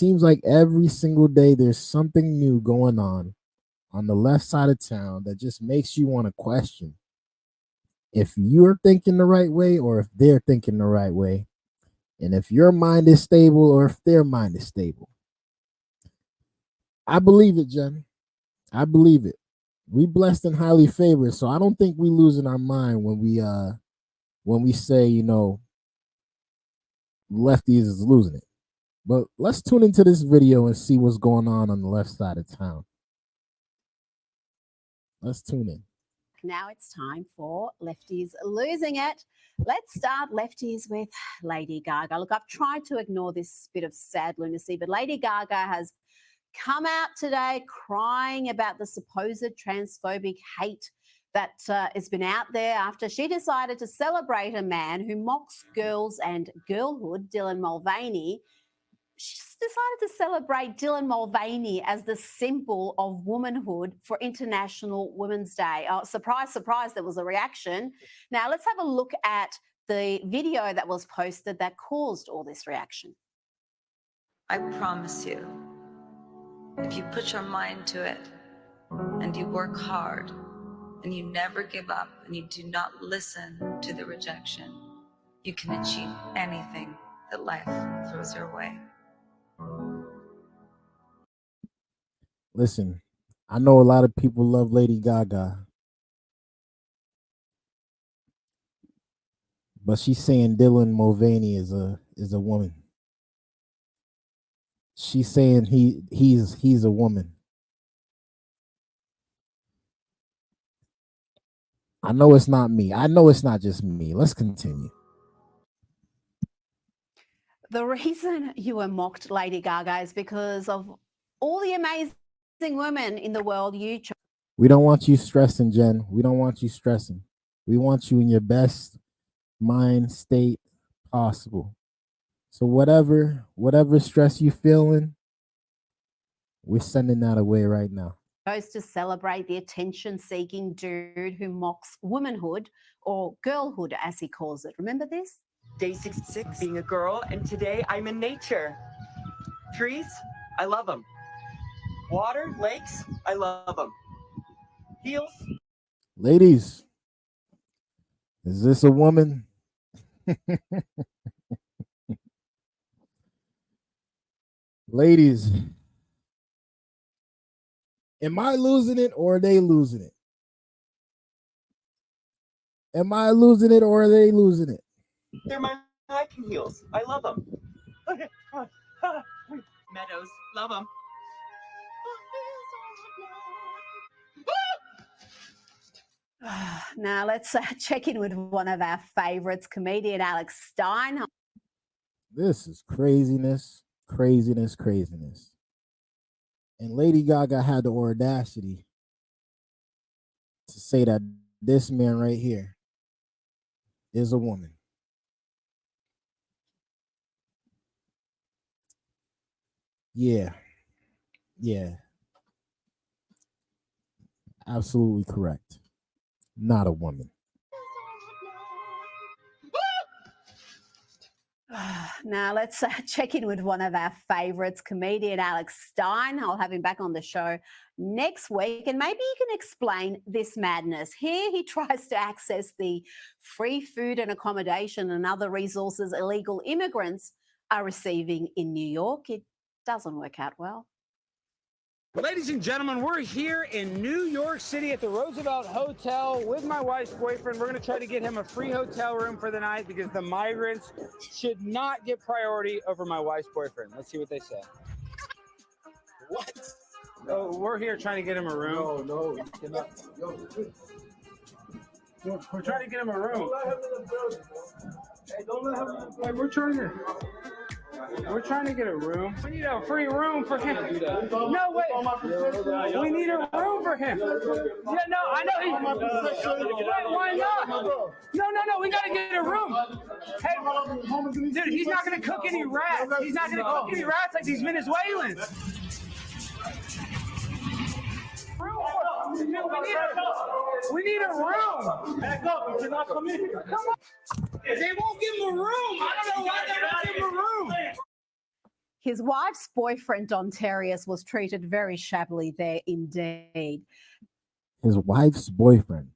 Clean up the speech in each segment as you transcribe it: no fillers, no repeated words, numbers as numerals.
Seems like every single day there's something new going on the left side of town that just makes you want to question if you're thinking the right way or if they're thinking the right way, and if your mind is stable or if their mind is stable. I believe it, Jen. I believe it. We blessed and highly favored, so I don't think we losing our mind when we say, lefties is losing it. But let's tune into this video and see what's going on the left side of town. Let's tune in. Now it's time for Lefties Losing It. Let's start Lefties with Lady Gaga. Look, I've tried to ignore this bit of sad lunacy, but Lady Gaga has come out today crying about the supposed transphobic hate that has been out there after she decided to celebrate a man who mocks girls and girlhood, Dylan Mulvaney. She decided to celebrate Dylan Mulvaney as the symbol of womanhood for International Women's Day. Oh, surprise, surprise, there was a reaction. Now, let's have a look at the video that was posted that caused all this reaction. I promise you, if you put your mind to it and you work hard and you never give up and you do not listen to the rejection, you can achieve anything that life throws your way. Listen, I know a lot of people love Lady Gaga, but she's saying Dylan Mulvaney is a woman. She's saying he's a woman. I know it's not me. I know it's not just me. Let's continue. The reason you were mocked, Lady Gaga, is because of all the amazing women in the world you chose. We don't want you stressing, Jen. We don't want you stressing. We want you in your best mind state possible. So whatever stress you feeling, we're sending that away right now. Supposed to celebrate the attention-seeking dude who mocks womanhood, or girlhood as he calls it. Remember this? Day 66, being a girl, and today I'm in nature. Trees, I love them. Water, lakes, I love them. Heels. Ladies, is this a woman? Ladies, am I losing it or are they losing it? Am I losing it or are they losing it? They're my hiking heels. I love them. Meadows, love them. Now let's check in with one of our favorites, comedian Alex Stein. This is craziness, craziness, craziness. And Lady Gaga had the audacity to say that this man right here is a woman. Yeah. Absolutely correct. Not a woman. Now let's check in with one of our favorites, comedian Alex Stein. I'll have him back on the show next week, and maybe he can explain this madness. Here he tries to access the free food and accommodation and other resources illegal immigrants are receiving in New York. It doesn't work out well. Ladies and gentlemen, we're here in New York City at the Roosevelt Hotel with my wife's boyfriend. We're going to try to get him a free hotel room for the night because the migrants should not get priority over my wife's boyfriend. Let's see what they say. What? Oh, we're here trying to get him a room. No, you cannot. We're trying to get him a room. Don't let him in the building, bro. Hey, don't let him in the building. Hey, we're trying to get a room. We need a free room for him. No, wait. We need a room for him. Yeah, no, I know. Wait, why not? No. We got to get a room. Hey, dude, he's not going to cook any rats. He's not going to cook any rats like these Venezuelans. We need a room. Back up. You cannot come in. Come on. They won't give him a room. I don't know why they won't give him a room. His wife's boyfriend, Don Terrius, was treated very shabbily there indeed. His wife's boyfriend.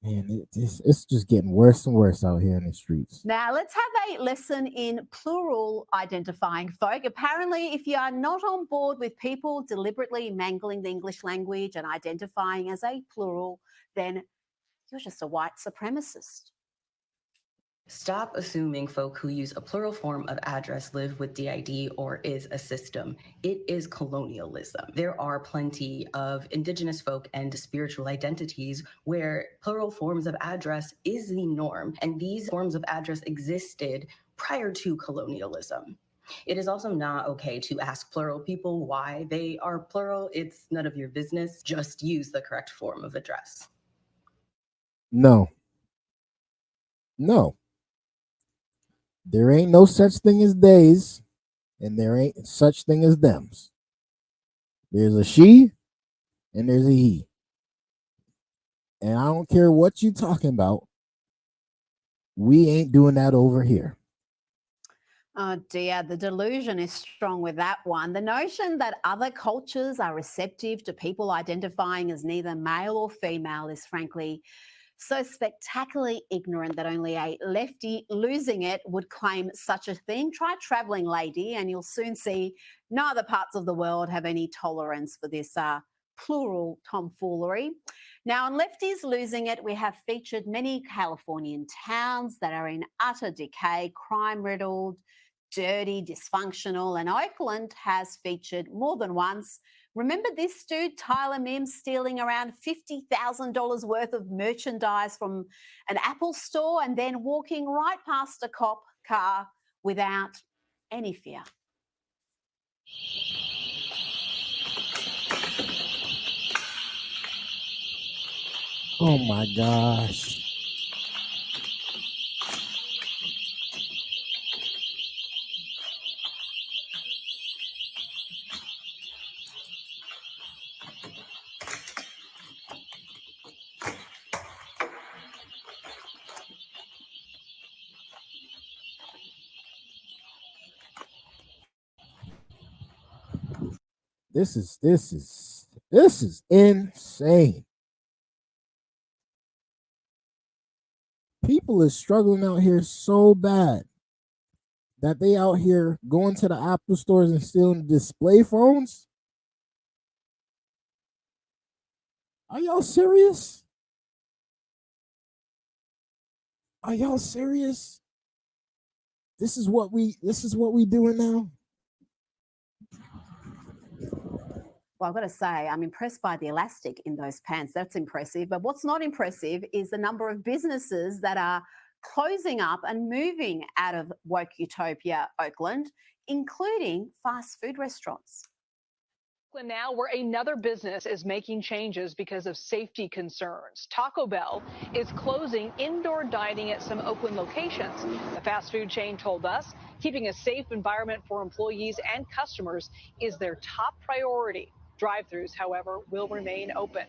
Man, it's just getting worse and worse out here in the streets. Now, let's have a lesson in plural identifying folk. Apparently, if you are not on board with people deliberately mangling the English language and identifying as a plural, then you're just a white supremacist. Stop assuming folk who use a plural form of address live with DID or is a system. It is colonialism. There are plenty of indigenous folk and spiritual identities where plural forms of address is the norm, and these forms of address existed prior to colonialism. It is also not okay to ask plural people why they are plural. It's none of your business. Just use the correct form of address. No. There ain't no such thing as theys, and there ain't such thing as thems. There's a she, and there's a he. And I don't care what you talking about. We ain't doing that over here. Oh dear, the delusion is strong with that one. The notion that other cultures are receptive to people identifying as neither male or female is frankly so spectacularly ignorant that only a lefty losing it would claim such a thing. Try travelling, lady, and you'll soon see no other parts of the world have any tolerance for this plural tomfoolery. Now, on Lefties Losing It, we have featured many Californian towns that are in utter decay, crime-riddled, dirty, dysfunctional, and Oakland has featured more than once. Remember this dude, Tyler Mims, stealing around $50,000 worth of merchandise from an Apple store and then walking right past a cop car without any fear? Oh my gosh. This is insane. People are struggling out here so bad that they out here going to the Apple stores and stealing display phones. Are y'all serious? Are y'all serious? This is what we doing now? Well, I've got to say, I'm impressed by the elastic in those pants. That's impressive. But what's not impressive is the number of businesses that are closing up and moving out of woke utopia, Oakland, including fast food restaurants. Now, where another business is making changes because of safety concerns. Taco Bell is closing indoor dining at some Oakland locations. The fast food chain told us keeping a safe environment for employees and customers is their top priority. Drive-thrus, however, will remain open.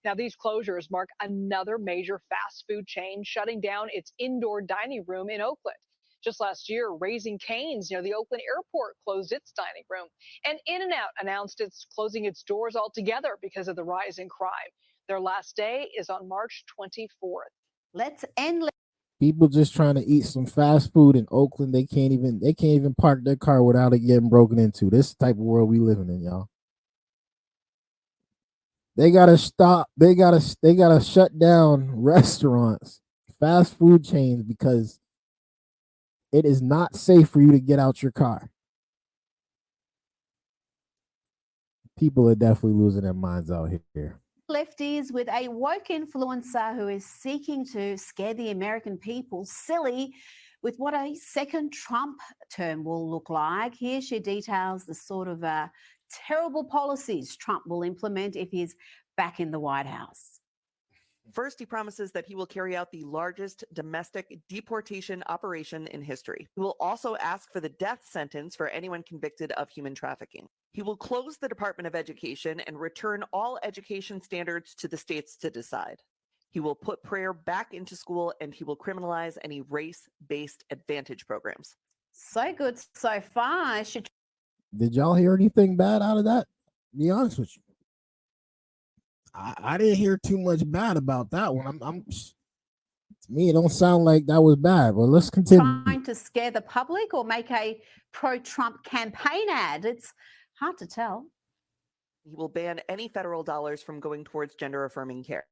Now, these closures mark another major fast food chain shutting down its indoor dining room in Oakland. Just last year, Raising Cane's near the Oakland airport closed its dining room. And In-N-Out announced it's closing its doors altogether because of the rise in crime. Their last day is on March 24th. Let's end. People just trying to eat some fast food in Oakland. They can't even park their car without it getting broken into. This is the type of world we living in, y'all. They gotta stop. They gotta shut down restaurants, fast food chains, because it is not safe for you to get out your car. People are definitely losing their minds out here. Lefties with a woke influencer who is seeking to scare the American people silly with what a second Trump term will look like. Here she details the sort of terrible policies Trump will implement if he's back in the White House. First, he promises that he will carry out the largest domestic deportation operation in history. He will also ask for the death sentence for anyone convicted of human trafficking. He will close the Department of Education and return all education standards to the states to decide. He will put prayer back into school, and he will criminalize any race-based advantage programs. So good so far. Did y'all hear anything bad out of that? Be honest with you. I didn't hear too much bad about that one. To me, it don't sound like that was bad. But let's continue. Trying to scare the public or make a pro-Trump campaign ad. It's hard to tell. He will ban any federal dollars from going towards gender-affirming care,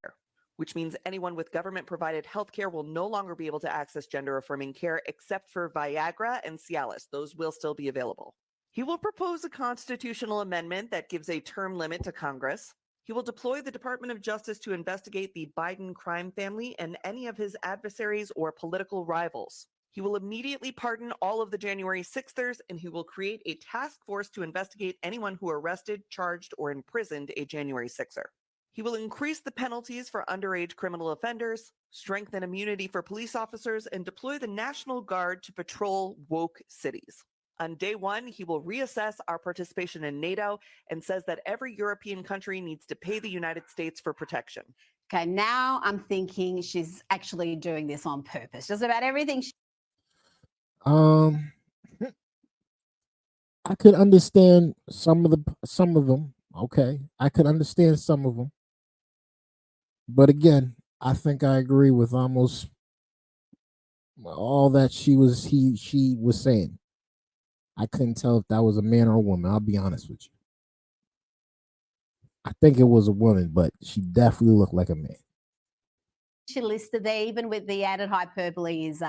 which means anyone with government-provided health care will no longer be able to access gender-affirming care except for Viagra and Cialis. Those will still be available. He will propose a constitutional amendment that gives a term limit to Congress. He will deploy the Department of Justice to investigate the Biden crime family and any of his adversaries or political rivals. He will immediately pardon all of the January 6thers, and he will create a task force to investigate anyone who arrested, charged, or imprisoned a January 6er. He will increase the penalties for underage criminal offenders, strengthen immunity for police officers, and deploy the National Guard to patrol woke cities. On day one, he will reassess our participation in NATO and says that every European country needs to pay the United States for protection. Okay, now I'm thinking she's actually doing this on purpose. Just about everything. I could understand some of them. Okay, I could understand some of them, but again, I think I agree with almost all that she was saying. I couldn't tell if that was a man or a woman. I'll be honest with you. I think it was a woman, but she definitely looked like a man. She listed there, even with the added hyperbole, is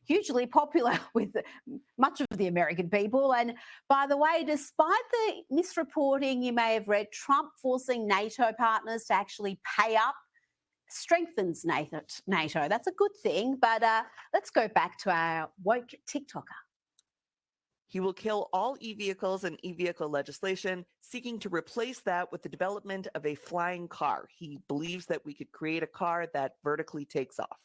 hugely popular with much of the American people. And by the way, despite the misreporting you may have read, Trump forcing NATO partners to actually pay up strengthens NATO. That's a good thing. But let's go back to our woke TikToker. He will kill all e-vehicles and e-vehicle legislation, seeking to replace that with the development of a flying car. He believes that we could create a car that vertically takes off.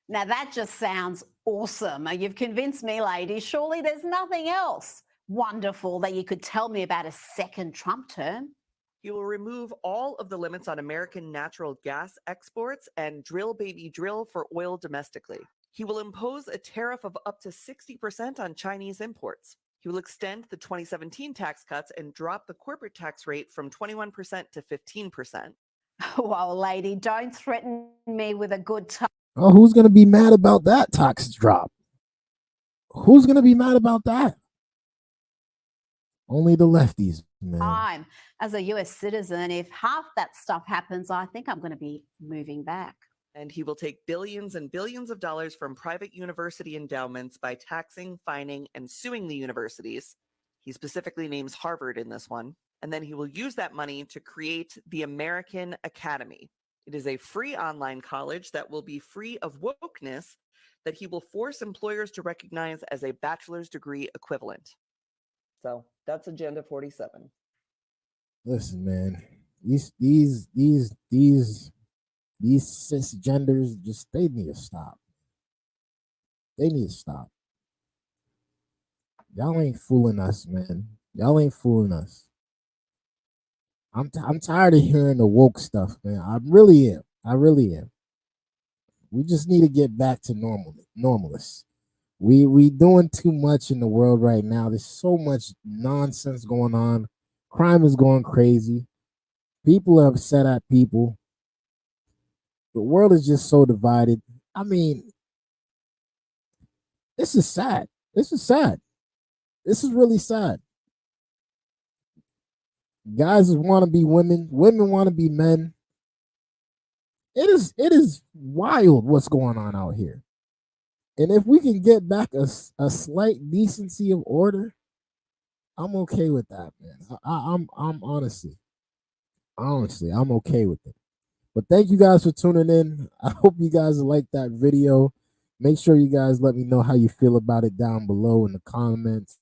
Now that just sounds awesome. You've convinced me, ladies. Surely there's nothing else wonderful that you could tell me about a second Trump term. He will remove all of the limits on American natural gas exports and drill baby drill for oil domestically. He will impose a tariff of up to 60% on Chinese imports. He will extend the 2017 tax cuts and drop the corporate tax rate from 21% to 15%. Well, lady, don't threaten me with a good time. Oh, who's going to be mad about that tax drop? Who's going to be mad about that? Only the lefties, man. As a US citizen, if half that stuff happens, I think I'm going to be moving back. And he will take billions and billions of dollars from private university endowments by taxing, fining, and suing the universities. He specifically names Harvard in this one. And then he will use that money to create the American Academy. It is a free online college that will be free of wokeness that he will force employers to recognize as a bachelor's degree equivalent. So that's Agenda 47. Listen, man, these cisgenders, just they need to stop. They need to stop. Y'all ain't fooling us, man. Y'all ain't fooling us. I'm tired of hearing the woke stuff, man. I really am. I really am. We just need to get back to normalists. We doing too much in the world right now. There's so much nonsense going on. Crime is going crazy. People are upset at people. The world is just so divided. I mean, this is sad. This is sad. This is really sad. Guys want to be women. Women want to be men. It is wild what's going on out here. And if we can get back a slight decency of order, I'm okay with that, man. I'm honestly, I'm okay with it. But thank you guys for tuning in. I hope you guys liked that video. Make sure you guys let me know how you feel about it down below in the comments.